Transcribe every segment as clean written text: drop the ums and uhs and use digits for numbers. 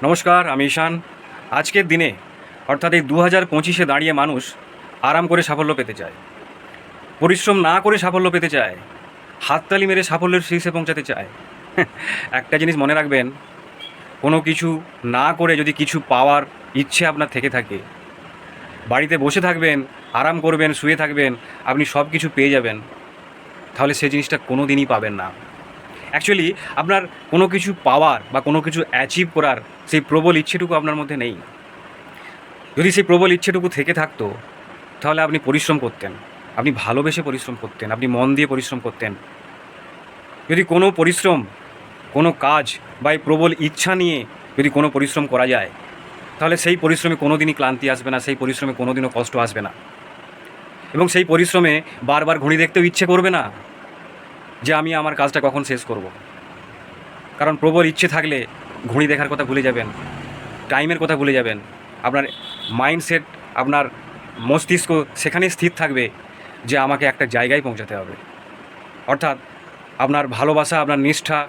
নমস্কার, আমি ঈশান। আজকের দিনে অর্থাৎ এই 2025-এ দাঁড়িয়ে মানুষ আরাম করে সাফল্য পেতে চায়, পরিশ্রম না করে সাফল্য পেতে চায়, হাততালি মেরে সাফল্যের শীর্ষে পৌঁছাতে চায়। একটা জিনিস মনে রাখবেন, কোনো কিছু না করে যদি কিছু পাওয়ার ইচ্ছে আপনার থেকে থাকে, বাড়িতে বসে থাকবেন, আরাম করবেন, শুয়ে থাকবেন, আপনি সব কিছু পেয়ে যাবেন, তাহলে সেই জিনিসটা কোনো দিনই পাবেন না। অ্যাকচুয়ালি আপনার কোনো কিছু পাওয়ার বা কোনো কিছু অ্যাচিভ করার সেই প্রবল ইচ্ছেটুকু আপনার মধ্যে নেই। যদি সেই প্রবল ইচ্ছেটুকু থেকে থাকতো, তাহলে আপনি পরিশ্রম করতেন, আপনি ভালোবেসে পরিশ্রম করতেন, আপনি মন দিয়ে পরিশ্রম করতেন। যদি কোনো পরিশ্রম, কোনো কাজ বা এই প্রবল ইচ্ছা নিয়ে যদি কোনো পরিশ্রম করা যায়, তাহলে সেই পরিশ্রমে কোনো দিনই ক্লান্তি আসবে না, সেই পরিশ্রমে কোনো দিনও কষ্ট আসবে না, এবং সেই পরিশ্রমে বারবার ঘড়ি দেখতেও ইচ্ছে করবে না যে আমি আমার কাজটা কখন শেষ করব। কারণ প্রবল ইচ্ছে থাকলে ঘড়ি দেখার কথা ভুলে যাবেন, টাইমের কথা ভুলে যাবেন, আপনার মাইন্ডসেট, আপনার মস্তিষ্ক সেখানে স্থির থাকবে যে আমাকে একটা জায়গায় পৌঁছাতে হবে। অর্থাৎ আপনার ভালোবাসা, আপনার নিষ্ঠা,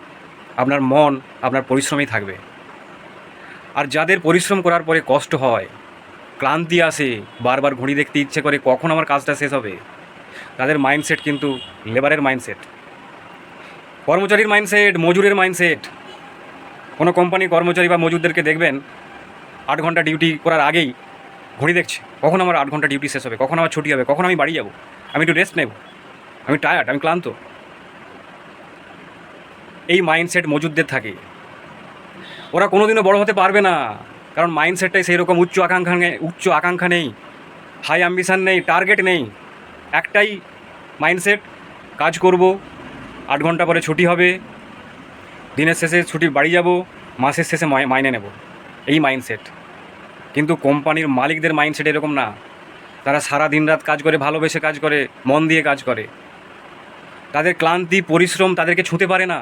আপনার মন, আপনার পরিশ্রমেই থাকবে। আর যাদের পরিশ্রম করার পরে কষ্ট হয়, ক্লান্তি আসে, বারবার ঘড়ি দেখতে ইচ্ছে করে কখন আমার কাজটা শেষ হবে, তাদের মাইন্ডসেট কিন্তু লেবারের মাইন্ডসেট, কর্মচারীর মাইন্ডসেট, মজুরের মাইন্ডসেট। কোনো কোম্পানির কর্মচারী বা মজুরদেরকে দেখবেন 8 ঘন্টা ডিউটি করার আগেই ঘড়ি দেখছে, কখন আমার 8 ঘন্টা ডিউটি শেষ হবে, কখন আমার ছুটি হবে, কখন আমি বাড়ি যাব, আমি একটু রেস্ট নেব, আমি টায়ার্ড, আমি ক্লান্ত। এই মাইন্ডসেট মজুরদের থাকে। ওরা কোনোদিনও বড় হতে পারবে না, কারণ মাইন্ডসেটটাই সেই রকম। উচ্চ আকাঙ্ক্ষা নেই, হাই অ্যাম্বিশান নেই, টার্গেট নেই। একটাই মাইন্ডসেট, কাজ করব, 8 ঘন্টা পরে ছুটি হবে, দিনের শেষে ছুটি বাড়ি যাব, মাসের শেষে মাইনে নেব, এই মাইন্ডসেট। কিন্তু কোম্পানির মালিকদের মাইন্ডসেট এরকম না। তারা সারা দিন রাত কাজ করে, ভালোবেসে কাজ করে, মন দিয়ে কাজ করে। তাদের ক্লান্তি, পরিশ্রম তাদেরকে ছুঁতে পারে না।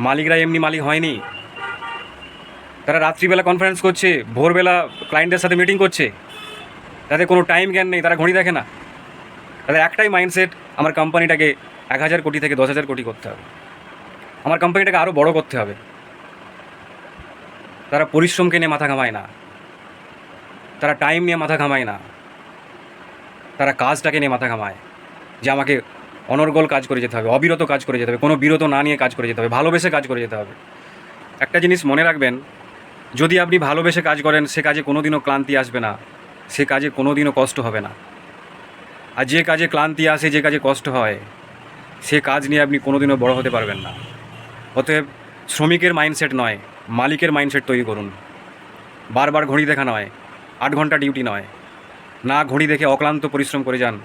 মালিকরা এমনি মালিক হয়নি। তারা রাত্রিবেলা কনফারেন্স করছে, ভোরবেলা ক্লায়েন্টের সাথে মিটিং করছে, তাদের কোনো টাইম জ্ঞান নেই, তারা ঘড়ি দেখে না। তাদের একটাই মাইন্ডসেট, আমার কোম্পানিটাকে 1000 কোটি থেকে 10,000 কোটি করতে হবে, আমার কোম্পানিটাকে আরও বড় করতে হবে। তারা পরিশ্রমকে নিয়ে মাথা ঘামায় না, তারা টাইম নিয়ে মাথা ঘামায় না, তারা কাজটাকে নিয়ে মাথা ঘামায় যে আমাকে অনর্গল কাজ করে যেতে হবে, অবিরত কাজ করে যেতে হবে, কোনো বিরত না নিয়ে কাজ করে যেতে হবে, ভালোবেসে কাজ করে যেতে হবে। একটা জিনিস মনে রাখবেন, যদি আপনি ভালোবেসে কাজ করেন, সে কাজে কোনো দিনও ক্লান্তি আসবে না, সে কাজে কোনো দিনও কষ্ট হবে না। আর যে কাজে ক্লান্তি আসে, যে কাজে কষ্ট হয়, সে কাজ নিয়ে আপনি কোনো দিনও বড় হতে পারবেন না। অতএব শ্রমিকের মাইন্ডসেট নয়, মালিকের মাইন্ডসেট তৈরি করুন। বারবার ঘড়ি দেখা নয়, 8 ঘন্টা ডিউটি নয়, না ঘড়ি দেখে অক্লান্ত পরিশ্রম করে যান।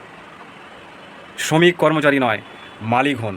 শ্রমিক কর্মচারী নয়, মালিক হন।